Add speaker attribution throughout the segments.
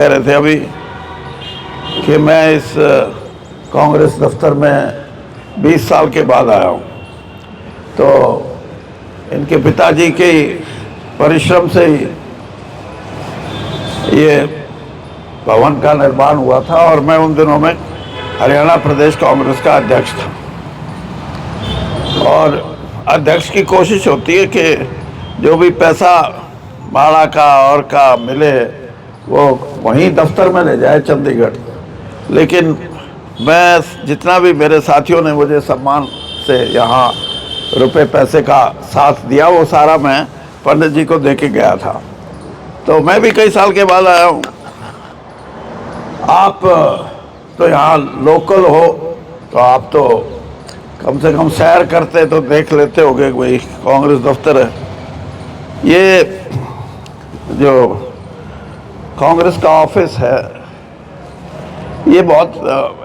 Speaker 1: कह रहे थे अभी कि मैं इस कांग्रेस दफ्तर में 20 साल के बाद आया हूँ, तो इनके पिताजी के परिश्रम से ही ये भवन का निर्माण हुआ था और मैं उन दिनों में हरियाणा प्रदेश कांग्रेस का अध्यक्ष था। और अध्यक्ष की कोशिश होती है कि जो भी पैसा भाड़ा का और का मिले वो वहीं दफ्तर में ले जाए चंडीगढ़। लेकिन मैं जितना भी मेरे साथियों ने मुझे सम्मान से यहाँ रुपए पैसे का साथ दिया वो सारा मैं पंडित जी को दे के गया था। तो मैं भी कई साल के बाद आया हूँ। आप तो यहाँ लोकल हो तो आप तो कम से कम सैर करते तो देख लेते होगे भाई कांग्रेस दफ्तर है। ये जो कांग्रेस का ऑफिस है ये बहुत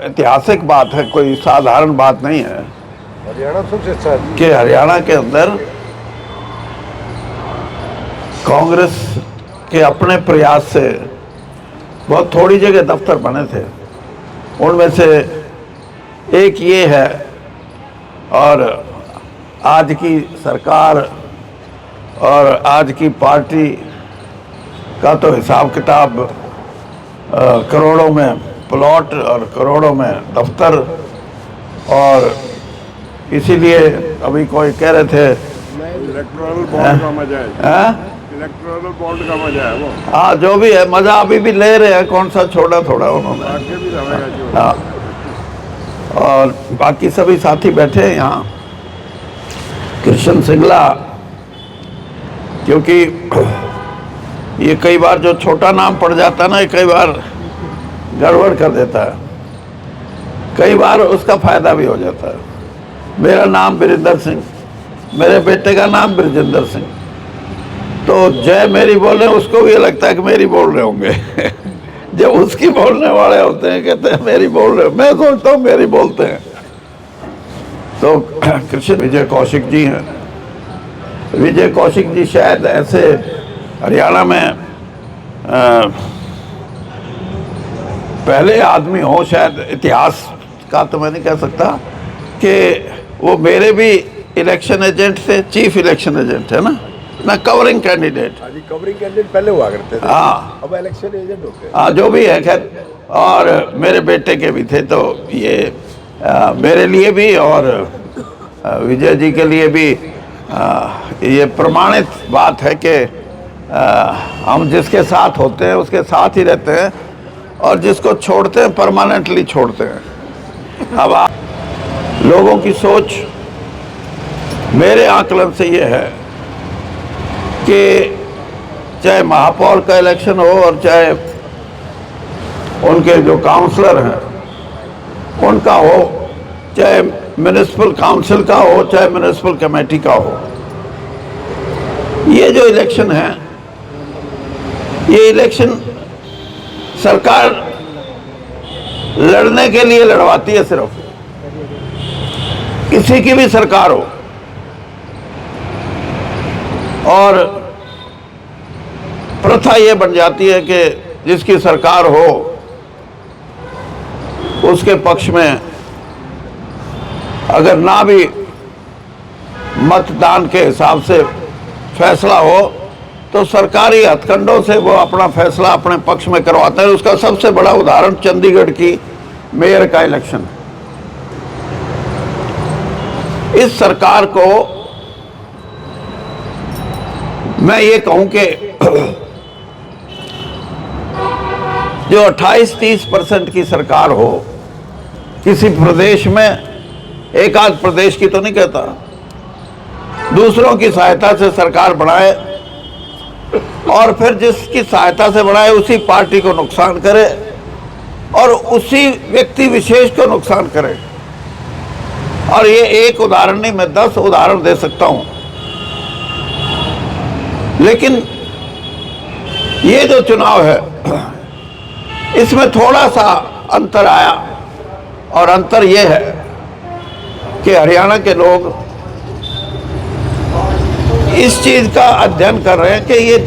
Speaker 1: ऐतिहासिक बात है, कोई साधारण बात नहीं है।
Speaker 2: हरियाणा सबसे अच्छा है
Speaker 1: कि हरियाणा के अंदर कांग्रेस के अपने प्रयास से बहुत थोड़ी जगह दफ्तर बने थे, उनमें से एक ये है। और आज की सरकार और आज की पार्टी का तो हिसाब किताब करोड़ों में प्लॉट और करोड़ों में दफ्तर। और इसीलिए अभी कोई कह रहे थे
Speaker 2: इलेक्टोरल बॉन्ड का मजा है, इलेक्टोरल बॉन्ड का मजा है वो।
Speaker 1: हाँ, जो भी है मजा अभी भी ले रहे हैं, कौन सा छोड़ा थोड़ा उन्होंने।
Speaker 2: आगे भी रहेगा जो।
Speaker 1: हाँ, और बाकी सभी साथी बैठे हैं यहाँ। कृष्ण सिंगला, क्योंकि ये कई बार जो छोटा नाम पड़ जाता है ना, ये कई बार गड़बड़ कर देता है, कई बार उसका फायदा भी हो जाता है। मेरा नाम वीरेंद्र सिंह, मेरे बेटे का नाम ब्रजेंद्र सिंह। तो जय मेरी बोल रहे हैं, उसको भी ये लगता है कि मेरी बोल रहे होंगे जब उसकी बोलने वाले होते हैं कहते हैं मेरी बोल रहे हो, मैं सोचता हूँ मेरी बोलते हैं। तो कृष्ण विजय कौशिक जी हैं। विजय कौशिक जी शायद ऐसे हरियाणा में पहले आदमी हो, शायद इतिहास का तो मैं नहीं कह सकता, कि वो मेरे भी इलेक्शन एजेंट थे, चीफ इलेक्शन एजेंट है ना, मैं कवरिंग कैंडिडेट।
Speaker 2: कवरिंग कैंडिडेट पहले हुआ करते थे,
Speaker 1: हाँ
Speaker 2: अब इलेक्शन एजेंट हो गए।
Speaker 1: हाँ, जो भी है खैर। और मेरे बेटे के भी थे, तो ये मेरे लिए भी और विजय जी के लिए भी ये प्रमाणित बात है कि हम जिसके साथ होते हैं उसके साथ ही रहते हैं और जिसको छोड़ते हैं परमानेंटली छोड़ते हैं। अब लोगों की सोच मेरे आकलन से ये है कि चाहे महापौर का इलेक्शन हो और चाहे उनके जो काउंसलर हैं उनका हो, चाहे म्युनिसिपल काउंसिल का हो, चाहे म्युनिसिपल कमेटी का हो, ये जो इलेक्शन है ये इलेक्शन सरकार लड़ने के लिए लड़वाती है। सिर्फ किसी की भी सरकार हो और प्रथा ये बन जाती है कि जिसकी सरकार हो उसके पक्ष में अगर ना भी मतदान के हिसाब से फैसला हो तो सरकारी हथकंडों से वो अपना फैसला अपने पक्ष में करवाते हैं। उसका सबसे बड़ा उदाहरण चंडीगढ़ की मेयर का इलेक्शन। इस सरकार को मैं ये कहूं कि जो 28-30% की सरकार हो किसी प्रदेश में, एक आध प्रदेश की तो नहीं कहता, दूसरों की सहायता से सरकार बनाए और फिर जिसकी सहायता से बनाए उसी पार्टी को नुकसान करे और उसी व्यक्ति विशेष को नुकसान करे। और ये एक उदाहरण नहीं, मैं 10 उदाहरण दे सकता हूं। लेकिन ये जो चुनाव है इसमें थोड़ा सा अंतर आया और अंतर ये है कि हरियाणा के लोग इस चीज का अध्ययन कर रहे हैं कि ये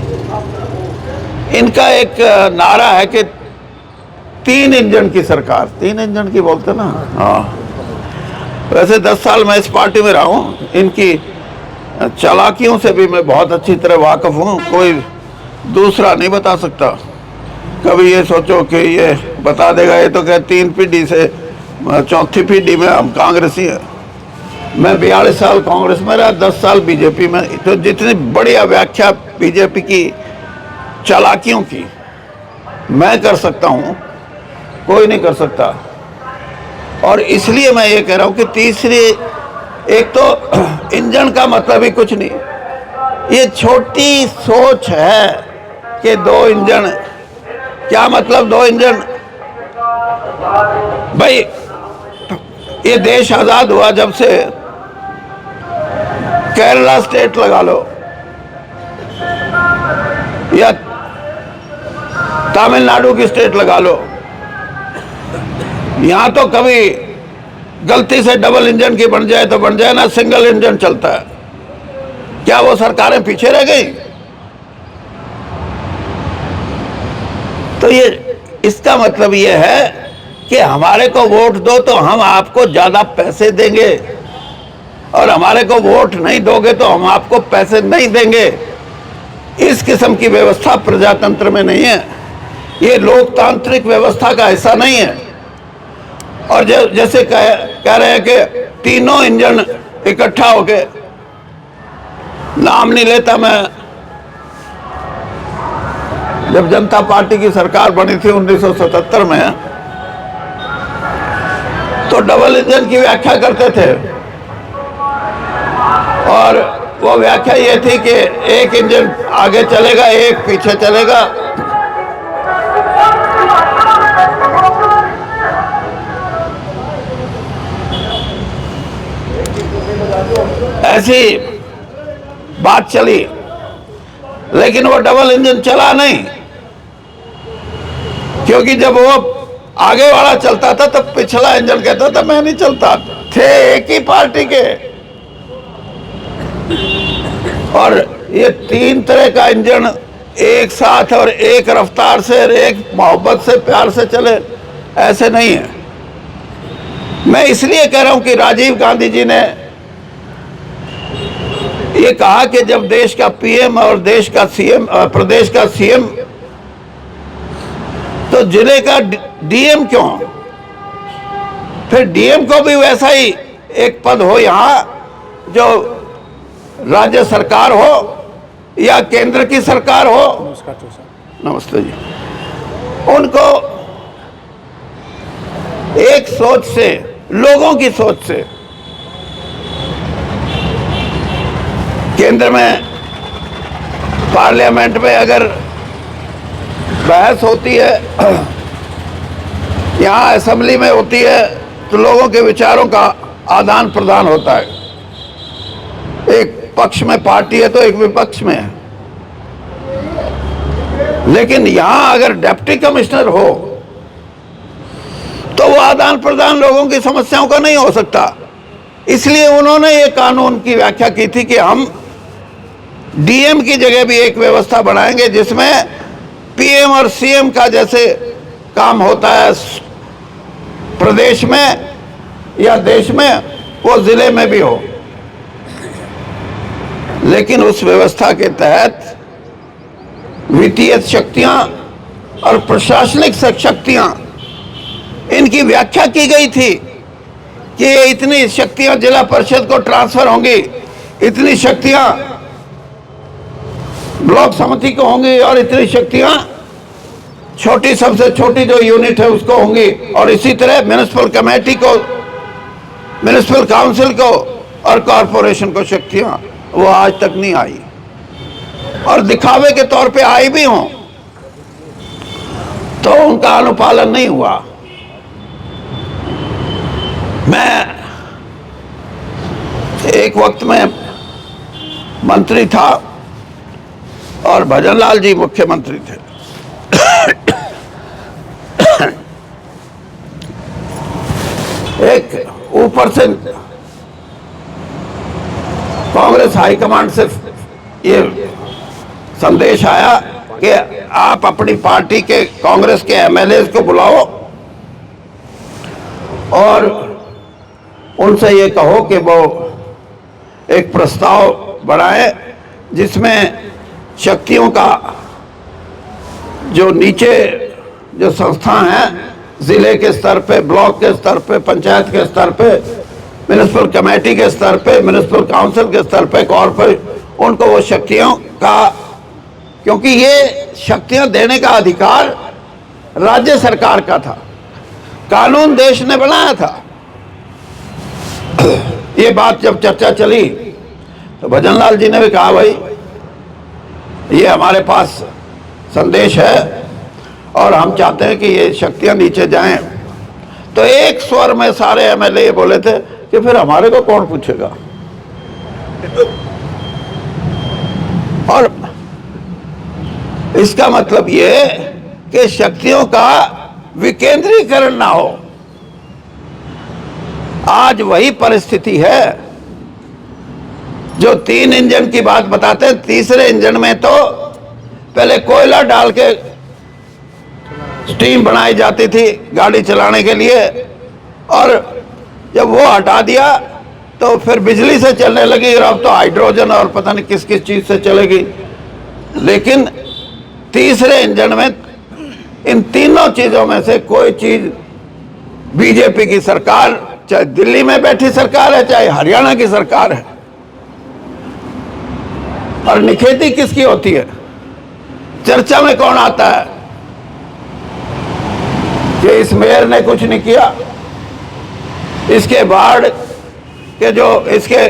Speaker 1: इनका एक नारा है कि 3 इंजन की सरकार, 3 इंजन की बोलते ना। हाँ, वैसे 10 साल मैं इस पार्टी में रहा हूँ, इनकी चालाकियों से भी मैं बहुत अच्छी तरह वाकिफ हूँ, कोई दूसरा नहीं बता सकता। कभी ये सोचो कि ये बता देगा, ये तो क्या 3 पीढ़ी से 4थी पीढ़ी में हम कांग्रेसी हैं। मैं 42 साल कांग्रेस में रहा, 10 साल बीजेपी में, तो जितनी बढ़िया व्याख्या बीजेपी की चालाकियों की मैं कर सकता हूँ, कोई नहीं कर सकता। और इसलिए मैं ये कह रहा हूँ कि तीसरी, एक तो इंजन का मतलब ही कुछ नहीं, ये छोटी सोच है कि 2 इंजन, क्या मतलब 2 इंजन? भाई ये देश आजाद हुआ जब से, केरला स्टेट लगा लो या तमिलनाडु की स्टेट लगा लो, यहां तो कभी गलती से डबल इंजन की बन जाए तो बन जाए ना, सिंगल इंजन चलता है। क्या वो सरकारें पीछे रह गई? तो ये इसका मतलब ये है कि हमारे को वोट दो तो हम आपको ज्यादा पैसे देंगे, और हमारे को वोट नहीं दोगे तो हम आपको पैसे नहीं देंगे। इस किस्म की व्यवस्था प्रजातंत्र में नहीं है, ये लोकतांत्रिक व्यवस्था का हिस्सा नहीं है। और जैसे कह रहे हैं कि तीनों इंजन इकट्ठा हो गए, नाम नहीं लेता मैं, जब जनता पार्टी की सरकार बनी थी 1977 में, तो डबल इंजन की व्याख्या करते थे, और वो व्याख्या ये थी कि एक इंजन आगे चलेगा, एक पीछे चलेगा। ऐसी बात चली, लेकिन वो डबल इंजन चला नहीं, क्योंकि जब वो आगे वाला चलता था तो पिछला इंजन कहता था मैं नहीं चलता। थे एक ही पार्टी के, और ये 3 तरह का इंजन एक साथ और एक रफ्तार से और एक मोहब्बत से, प्यार से चले, ऐसे नहीं है। मैं इसलिए कह रहा हूं कि राजीव गांधी जी ने ये कहा कि जब देश का पीएम और देश का सीएम, प्रदेश का सीएम, तो जिले का डीएम क्यों? फिर डीएम को भी वैसा ही एक पद हो यहां, जो राज्य सरकार हो या केंद्र की सरकार हो। नमस्ते जी। उनको एक सोच से, लोगों की सोच से, केंद्र में पार्लियामेंट में अगर बहस होती है, यहाँ असेंबली में होती है, तो लोगों के विचारों का आदान प्रदान होता है। एक पक्ष में पार्टी है तो एक विपक्ष में है, लेकिन यहां अगर डिप्टी कमिश्नर हो तो वो आदान प्रदान लोगों की समस्याओं का नहीं हो सकता। इसलिए उन्होंने ये कानून की व्याख्या की थी कि हम डीएम की जगह भी एक व्यवस्था बनाएंगे जिसमें पीएम और सीएम का जैसे काम होता है प्रदेश में या देश में, वो जिले में भी हो। लेकिन उस व्यवस्था के तहत वित्तीय शक्तियां और प्रशासनिक शक्तियां, इनकी व्याख्या की गई थी कि इतनी शक्तियां जिला परिषद को ट्रांसफर होंगी, इतनी शक्तियां ब्लॉक समिति को होंगी, और इतनी शक्तियां छोटी, सबसे छोटी जो यूनिट है उसको होंगी, और इसी तरह म्युनिसिपल कमेटी को, म्युनिसिपल काउंसिल को और कॉरपोरेशन को शक्तियां। वो आज तक नहीं आई, और दिखावे के तौर पे आई भी हों तो उनका अनुपालन नहीं हुआ। मैं एक वक्त में मंत्री था और भजनलाल जी मुख्यमंत्री थे। एक ऊपर से कांग्रेस हाईकमांड से ये संदेश आया कि आप अपनी पार्टी के कांग्रेस के एमएलए को बुलाओ और उनसे ये कहो कि वो एक प्रस्ताव बढ़ाए जिसमें शक्तियों का जो नीचे जो संस्था हैं, जिले के स्तर पे, ब्लॉक के स्तर पे, पंचायत के स्तर पे, म्युनिसिपल कमेटी के स्तर पे, म्युनिसिपल काउंसिल के स्तर पे, कॉर्पोरेट, उनको वो शक्तियों का, क्योंकि ये शक्तियां देने का अधिकार राज्य सरकार का था, कानून देश ने बनाया था। ये बात जब चर्चा चली तो भजनलाल जी ने भी कहा, भाई ये हमारे पास संदेश है और हम चाहते हैं कि ये शक्तियां नीचे जाएं। तो एक स्वर में सारे एमएलए ये बोले थे कि फिर हमारे को कौन पूछेगा। और इसका मतलब ये कि शक्तियों का विकेंद्रीकरण ना हो। आज वही परिस्थिति है जो 3 इंजन की बात बताते हैं। तीसरे इंजन में तो पहले कोयला डाल के स्टीम बनाई जाती थी गाड़ी चलाने के लिए, और जब वो हटा दिया तो फिर बिजली से चलने लगी, और अब तो हाइड्रोजन और पता नहीं किस किस चीज से चलेगी। लेकिन तीसरे इंजन में इन तीनों चीजों में से कोई चीज बीजेपी की सरकार, चाहे दिल्ली में बैठी सरकार है, चाहे हरियाणा की सरकार है, और निखेती किसकी होती है, चर्चा में कौन आता है कि इस मेयर ने कुछ नहीं किया, इसके बाढ़ के जो इसके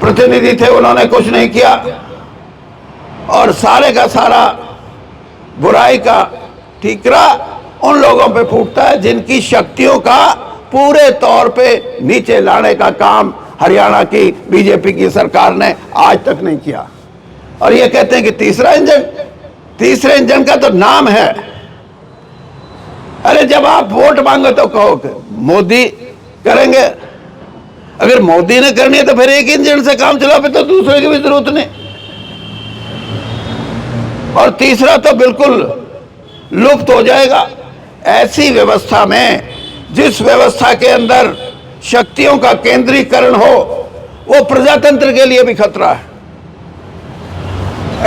Speaker 1: प्रतिनिधि थे उन्होंने कुछ नहीं किया, और सारे का सारा बुराई का ठीकरा उन लोगों पे फूटता है जिनकी शक्तियों का पूरे तौर पे नीचे लाने का काम हरियाणा की बीजेपी की सरकार ने आज तक नहीं किया। और ये कहते हैं कि तीसरे इंजन का तो नाम है। अरे जब आप वोट मांगो तो कहो कि मोदी करेंगे, अगर मोदी ने करनी है तो फिर एक इंजन से काम चला, फिर तो दूसरे की भी जरूरत नहीं। और तीसरा तो बिल्कुल लुप्त हो जाएगा। ऐसी व्यवस्था में, जिस व्यवस्था के अंदर शक्तियों का केंद्रीकरण हो, वो प्रजातंत्र के लिए भी खतरा है।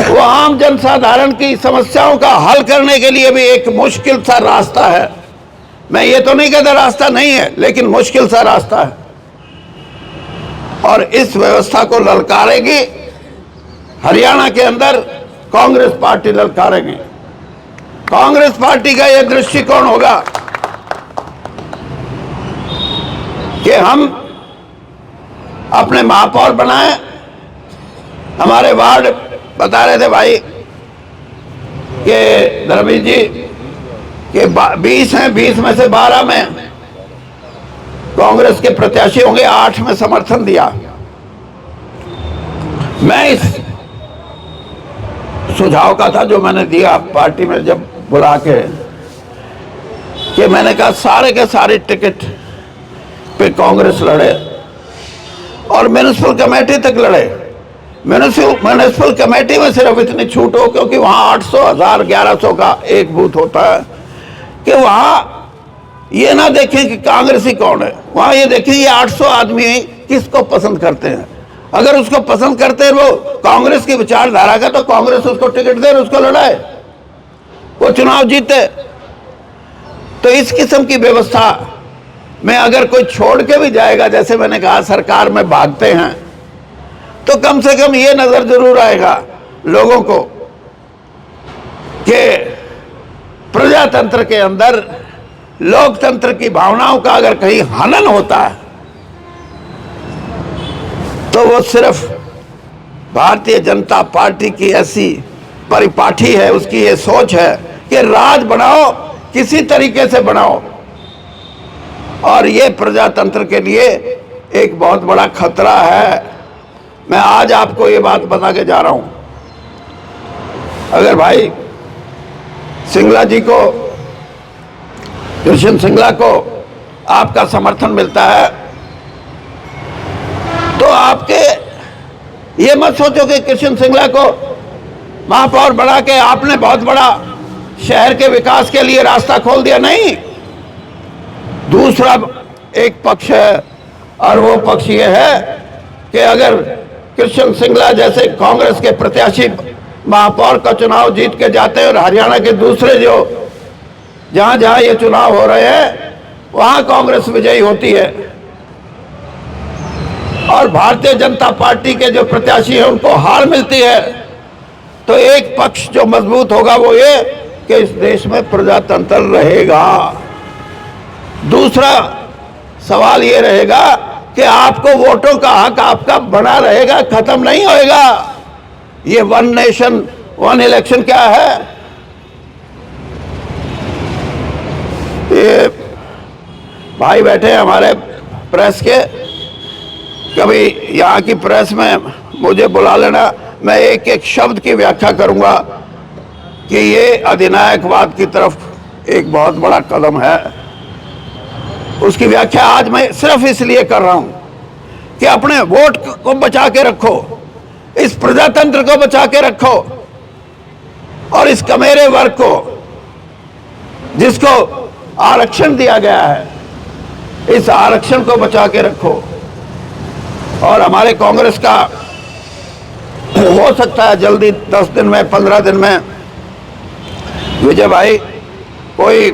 Speaker 1: वो आम जनसाधारण की समस्याओं का हल करने के लिए भी एक मुश्किल सा रास्ता है। मैं ये तो नहीं कहता रास्ता नहीं है, लेकिन मुश्किल सा रास्ता है। और इस व्यवस्था को ललकारेगी हरियाणा के अंदर कांग्रेस पार्टी, ललकारेगी। कांग्रेस पार्टी का यह दृष्टिकोण होगा कि हम अपने महापौर बनाएं। हमारे वार्ड बता रहे थे भाई कि धर्मेश जी कि 20 हैं, 20 में से 12 में कांग्रेस के प्रत्याशी होंगे, 8 में समर्थन दिया। मैं इस सुझाव का था जो मैंने दिया पार्टी में जब बुला के, कि मैंने कहा सारे के सारे टिकट पे कांग्रेस लड़े और म्युनिसिपल कमेटी तक लड़े। म्युनिसिपल कमेटी में सिर्फ इतनी छूट हो, क्योंकि वहां 800, 1000, 1100 का एक बूथ होता है, कि वहां ये ना देखें कि कांग्रेसी कौन है, वहां ये देखें ये 800 आदमी किसको पसंद करते हैं। अगर उसको पसंद करते हैं वो कांग्रेस की विचारधारा का, तो कांग्रेस उसको टिकट दे, उसको लड़ाए, वो चुनाव जीते। तो इस किस्म की व्यवस्था में अगर कोई छोड़ के भी जाएगा, जैसे मैंने कहा सरकार में भागते हैं, तो कम से कम ये नजर जरूर आएगा लोगों को कि प्रजातंत्र के अंदर लोकतंत्र की भावनाओं का अगर कहीं हनन होता है तो वो सिर्फ भारतीय जनता पार्टी की ऐसी परिपाठी है, उसकी ये सोच है कि राज बनाओ, किसी तरीके से बनाओ। और ये प्रजातंत्र के लिए एक बहुत बड़ा खतरा है। मैं आज आपको ये बात बता के जा रहा हूं। अगर भाई सिंगला जी को, कृष्ण सिंगला को आपका समर्थन मिलता है, तो आपके ये मत सोचो कि कृष्ण सिंगला को महापौर बना के आपने बहुत बड़ा शहर के विकास के लिए रास्ता खोल दिया, नहीं। दूसरा एक पक्ष है, और वो पक्ष ये है कि अगर कृष्ण सिंगला जैसे कांग्रेस के प्रत्याशी महापौर का चुनाव जीत के जाते हैं और हरियाणा के दूसरे जो जहां जहां ये चुनाव हो रहे हैं वहां कांग्रेस विजयी होती है, और भारतीय जनता पार्टी के जो प्रत्याशी हैं उनको हार मिलती है, तो एक पक्ष जो मजबूत होगा वो ये कि इस देश में प्रजातंत्र रहेगा। दूसरा सवाल ये रहेगा कि आपको वोटों का हक आपका बना रहेगा, खत्म नहीं होएगा। ये वन नेशन वन इलेक्शन क्या है? ये भाई बैठे हैं हमारे प्रेस के, कभी यहाँ की प्रेस में मुझे बुला लेना, मैं एक एक शब्द की व्याख्या करूंगा कि ये अधिनायकवाद की तरफ एक बहुत बड़ा कदम है। उसकी व्याख्या आज मैं सिर्फ इसलिए कर रहा हूं कि अपने वोट को बचा के रखो, इस प्रजातंत्र को बचा के रखो, और इस कमेरे वर्ग को जिसको आरक्षण दिया गया है, इस आरक्षण को बचा के रखो। और हमारे कांग्रेस का हो सकता है जल्दी 10 दिन में 15 दिन में विजय भाई कोई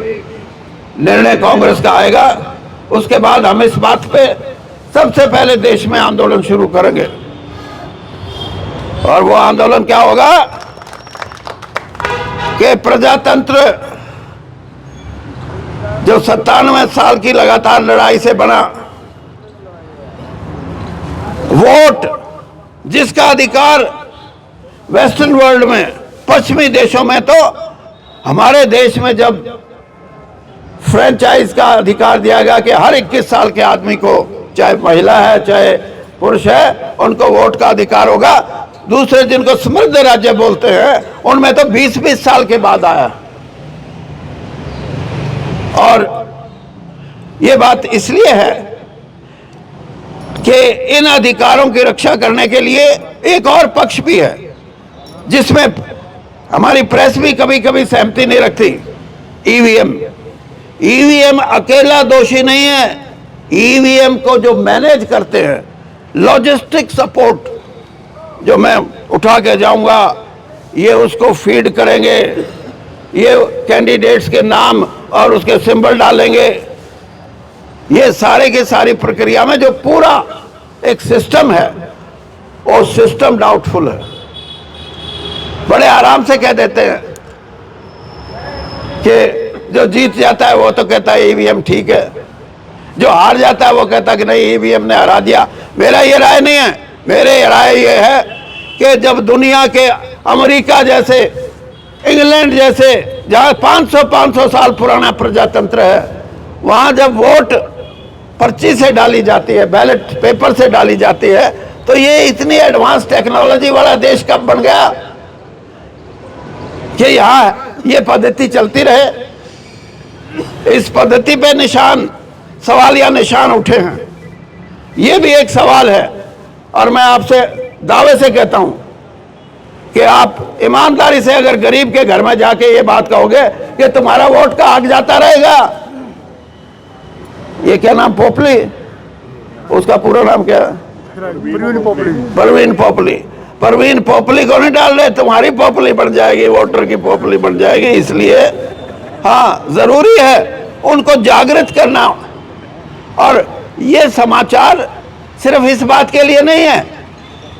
Speaker 1: निर्णय कांग्रेस का आएगा, उसके बाद हम इस बात पे सबसे पहले देश में आंदोलन शुरू करेंगे। और वो आंदोलन क्या होगा कि प्रजातंत्र जो 97 साल की लगातार लड़ाई से बना, वोट जिसका अधिकार वेस्टर्न वर्ल्ड में, पश्चिमी देशों में, तो हमारे देश में जब फ्रेंचाइज का अधिकार दिया गया कि हर 21 साल के आदमी को, चाहे महिला है चाहे पुरुष है, उनको वोट का अधिकार होगा। दूसरे जिनको समृद्ध राज्य बोलते हैं उनमें तो 20-20 साल के बाद आया। और ये बात इसलिए है कि इन अधिकारों की रक्षा करने के लिए एक और पक्ष भी है जिसमें हमारी प्रेस भी कभी कभी सहमति नहीं रखती। ईवीएम अकेला दोषी नहीं है। ईवीएम को जो मैनेज करते हैं, लॉजिस्टिक सपोर्ट, जो मैं उठा के जाऊंगा, ये उसको फीड करेंगे, ये कैंडिडेट्स के नाम और उसके सिंबल डालेंगे, ये सारे की सारी प्रक्रिया में जो पूरा एक सिस्टम है, वो सिस्टम डाउटफुल है। बड़े आराम से कह देते हैं कि जो जीत जाता है वो तो कहता है ईवीएम ठीक है, जो हार जाता है वो कहता है कि नहीं ईवीएम ने हरा दिया। मेरा ये राय नहीं है, मेरे राय ये है कि जब दुनिया के अमेरिका जैसे, इंग्लैंड जैसे, जहाँ 500 साल पुराना प्रजातंत्र है, वहाँ जब वोट पर्ची से डाली जाती है, बैलेट पेपर से डाली जाती है, तो ये इतनी एडवांस टेक्नोलॉजी वाला देश कब बन गया कि यहाँ ये पद्धति चलती रहे। इस पद्धति पे निशान, सवालिया निशान उठे हैं। ये भी एक सवाल है, और मैं आपसे दावे से कहता हूं कि आप ईमानदारी से अगर गरीब के घर में जाके ये बात कहोगे कि तुम्हारा वोट का हक जाता रहेगा, ये क्या नाम, पोपली, उसका पूरा नाम क्या है? परवीन पोपली। परवीन पोपली को नहीं डाल रहे, तुम्हारी पोपली बन जाएगी, वोटर की पोपली बन जाएगी। इसलिए हाँ, जरूरी है उनको जागृत करना। और ये समाचार सिर्फ इस बात के लिए नहीं है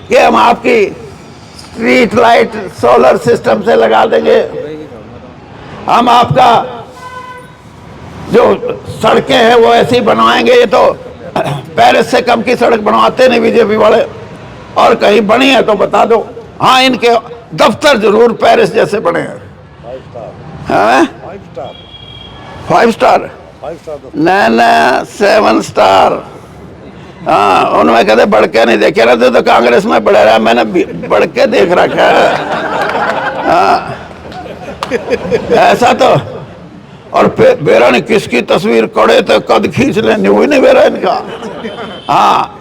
Speaker 1: कि हम आपकी स्ट्रीट लाइट सोलर सिस्टम से लगा देंगे, हम आपका जो सड़कें हैं वो ऐसी बनवाएंगे। ये तो पेरिस से कम की सड़क बनवाते नहीं बीजेपी वाले, और कहीं बनी है तो बता दो। हाँ, इनके दफ्तर जरूर पेरिस जैसे बने हैं। 5 स्टार ना 7 स्टार। हाँ, उनमें कहते बढ़ के नहीं देखे ना, तो कांग्रेस में बढ़ रहा है, मैंने बढ़ के देख रखा है। हाँ, ऐसा तो। और बेरा ने किसकी तस्वीर कड़े तो कद खींच लेनी हुई नहीं बेरा इनका। हाँ,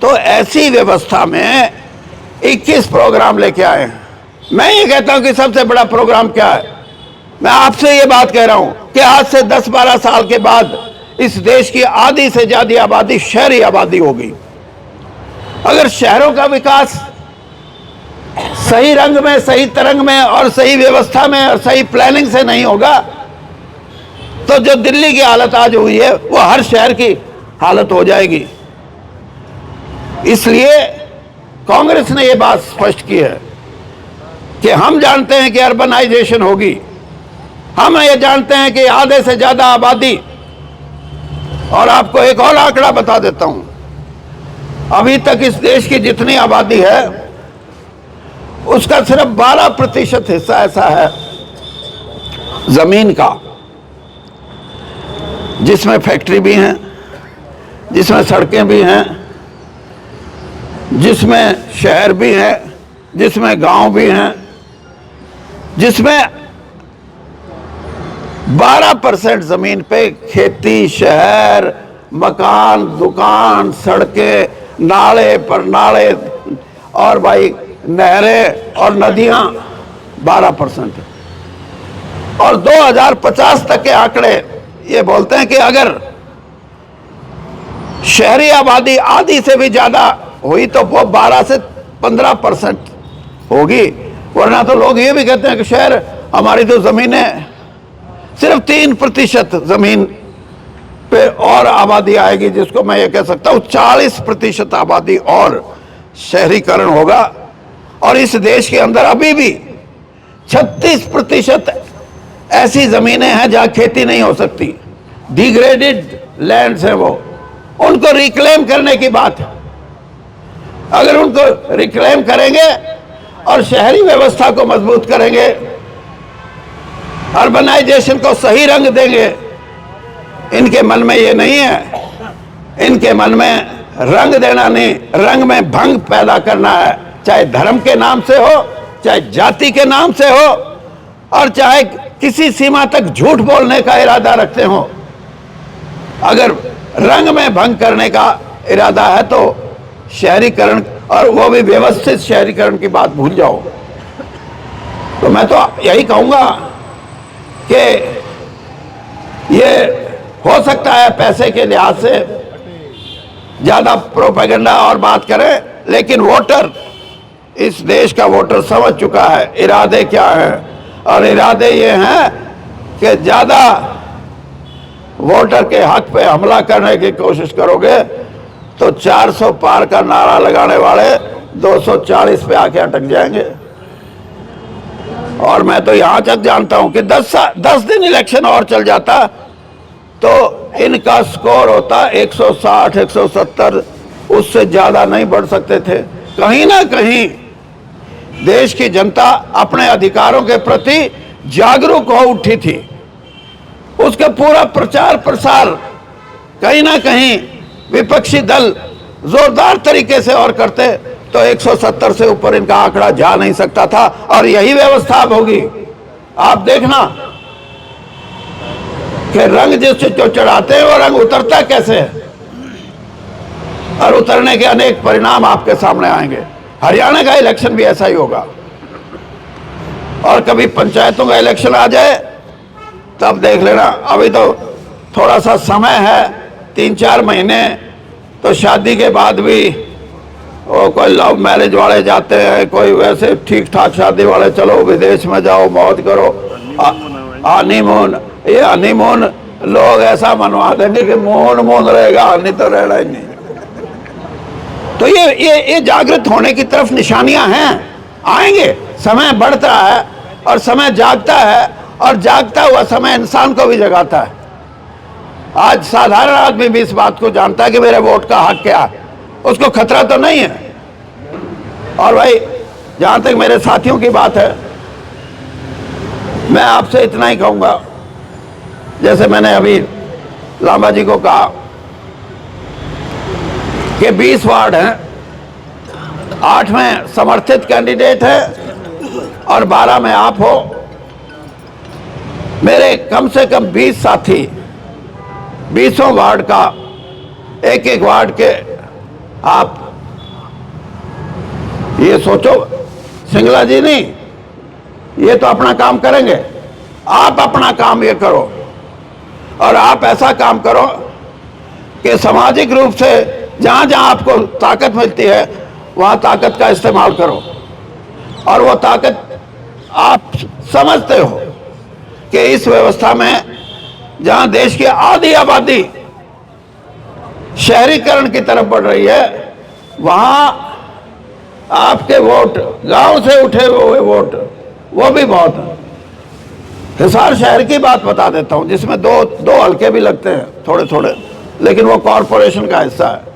Speaker 1: तो ऐसी व्यवस्था में 21 प्रोग्राम लेके आए, मैं ये कहता हूं कि सबसे बड़ा प्रोग्राम क्या है। मैं आपसे ये बात कह रहा हूं कि आज से 10-12 साल के बाद इस देश की आधी से ज्यादा आबादी शहरी आबादी होगी। अगर शहरों का विकास सही रंग में, सही तरंग में और सही व्यवस्था में और सही प्लानिंग से नहीं होगा तो जो दिल्ली की हालत आज हुई है वो हर शहर की हालत हो जाएगी। इसलिए कांग्रेस ने यह बात स्पष्ट की है कि हम जानते हैं कि अर्बनाइजेशन होगी, हम ये जानते हैं कि आधे से ज्यादा आबादी। और आपको एक और आंकड़ा बता देता हूं, अभी तक इस देश की जितनी आबादी है उसका सिर्फ 12% हिस्सा ऐसा है जमीन का जिसमें फैक्ट्री भी हैं, जिसमें सड़कें भी हैं, जिसमें शहर भी हैं, जिसमें गांव भी हैं, जिसमें 12% जमीन पे खेती, शहर, मकान, दुकान, सड़कें, नाले पर नाले और भाई नहरें और नदियां 12%। और 2050 तक के आंकड़े ये बोलते हैं कि अगर शहरी आबादी आधी से भी ज्यादा हुई तो वो 12 से 15% होगी। वरना तो लोग ये भी कहते हैं कि शहर हमारी तो जमीनें सिर्फ 3% जमीन पे और आबादी आएगी, जिसको मैं ये कह सकता हूं 40% आबादी और शहरीकरण होगा। और इस देश के अंदर अभी भी 36% ऐसी जमीनें हैं जहां खेती नहीं हो सकती, डिग्रेडेड लैंड्स हैं वो, उनको रिक्लेम करने की बात है। अगर उनको रिक्लेम करेंगे और शहरी व्यवस्था को मजबूत करेंगे, अर्बनाइजेशन को सही रंग देंगे, इनके मन में ये नहीं है, इनके मन में रंग देना नहीं, रंग में भंग पैदा करना है, चाहे धर्म के नाम से हो, चाहे जाति के नाम से हो, और चाहे किसी सीमा तक झूठ बोलने का इरादा रखते हो। अगर रंग में भंग करने का इरादा है तो शहरीकरण, और वो भी व्यवस्थित शहरीकरण की बात भूल जाओ। तो मैं तो यही कहूंगा कि ये हो सकता है पैसे के लिहाज से ज्यादा प्रोपेगेंडा और बात करें, लेकिन वोटर, इस देश का वोटर समझ चुका है इरादे क्या हैं। और इरादे ये हैं कि ज्यादा वोटर के हक पे हमला करने की कोशिश करोगे तो 400 पार का नारा लगाने वाले 240 पे आके अटक जाएंगे। और मैं तो यहां तक जानता हूं कि 10 दिन इलेक्शन और चल जाता तो इनका स्कोर होता 160, 170, उससे ज्यादा नहीं बढ़ सकते थे। कहीं ना कहीं देश की जनता अपने अधिकारों के प्रति जागरूक हो उठी थी, उसका पूरा प्रचार प्रसार कहीं ना कहीं विपक्षी दल जोरदार तरीके से और करते तो 170 से ऊपर इनका आंकड़ा जा नहीं सकता था। और यही व्यवस्था अब होगी। आप देखना कि रंग जो चढ़ाते हैं वो रंग उतरता कैसे है, और उतरने के अनेक परिणाम आपके सामने आएंगे। हरियाणा का इलेक्शन भी ऐसा ही होगा। और कभी पंचायतों का इलेक्शन आ जाए तब देख लेना। अभी तो थोड़ा सा समय है, 3-4 महीने, तो शादी के बाद भी वो कोई लव मैरिज वाले जाते हैं, कोई वैसे ठीक ठाक शादी वाले चलो विदेश में जाओ मौज करो, हनीमून। ये हनीमून लोग ऐसा मनवा देंगे कि मून रहेगा, हनी तो रहना ही नहीं। तो ये जागृत होने की तरफ निशानियां हैं, आएंगे। समय बढ़ता है और समय जागता है, और जागता हुआ समय इंसान को भी जगाता है। आज साधारण आदमी भी इस बात को जानता है कि मेरे वोट का हक क्या है, उसको खतरा तो नहीं है। और भाई जहां तक मेरे साथियों की बात है, मैं आपसे इतना ही कहूंगा, जैसे मैंने अभी लांबा जी को कहा कि 20 वार्ड हैं, 8 में समर्थित कैंडिडेट है और 12 में आप हो। मेरे कम से कम 20 साथी 20 वार्ड का, एक वार्ड के, आप ये सोचो, सिंगला जी नहीं, ये तो अपना काम करेंगे। आप अपना काम ये करो और आप ऐसा काम करो कि सामाजिक रूप से जहां जहां आपको ताकत मिलती है वहां ताकत का इस्तेमाल करो। और वो ताकत आप समझते हो कि इस व्यवस्था में जहां देश की आधी आबादी शहरीकरण की तरफ बढ़ रही है, वहां आपके वोट, गांव से उठे हुए वोट, वो भी बहुत है। हिसार शहर की बात बता देता हूं, जिसमें दो हल्के भी लगते हैं थोड़े थोड़े, लेकिन वो कॉरपोरेशन का हिस्सा है।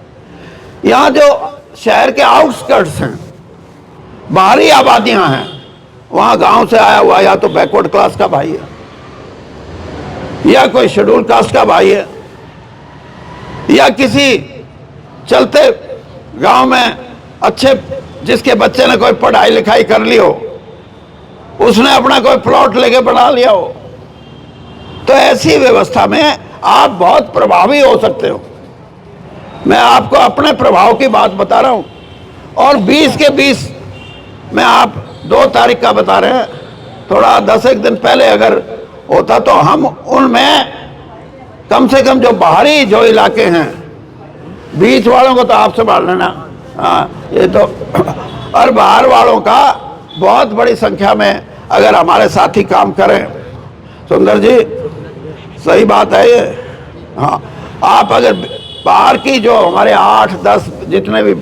Speaker 1: यहां जो शहर के आउटस्कर्ट्स हैं, बाहरी आबादियां हैं, वहां गांव से आया हुआ या तो बैकवर्ड क्लास का भाई है या कोई शेड्यूल कास्ट का भाई है या किसी चलते गांव में अच्छे, जिसके बच्चे ने कोई पढ़ाई लिखाई कर ली हो, उसने अपना कोई प्लॉट लेके बना लिया हो। तो ऐसी व्यवस्था में आप बहुत प्रभावी हो सकते हो। मैं आपको अपने प्रभाव की बात बता रहा हूं। और 20 के 20 में आप 2 तारीख का बता रहे हैं, थोड़ा 10 एक दिन पहले अगर होता तो हम उनमें कम से कम जो बाहरी जो इलाके हैं, बीच वालों को तो आप संभाल लेना, हाँ ये तो, और बाहर वालों का बहुत बड़ी संख्या में अगर हमारे साथी काम करें। सुंदर जी सही बात है ये। हाँ, आप अगर बाहर की जो हमारे 8-10 जितने भी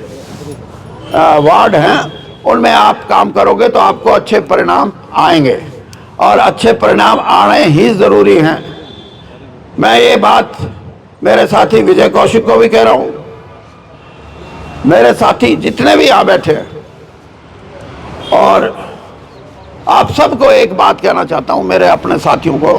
Speaker 1: वार्ड हैं उनमें आप काम करोगे तो आपको अच्छे परिणाम आएंगे, और अच्छे परिणाम आने ही ज़रूरी हैं। मैं ये बात मेरे साथी विजय कौशिक को भी कह रहा हूँ, मेरे साथी जितने भी यहाँ बैठे हैं, और आप सबको एक बात कहना चाहता हूँ, मेरे अपने साथियों को।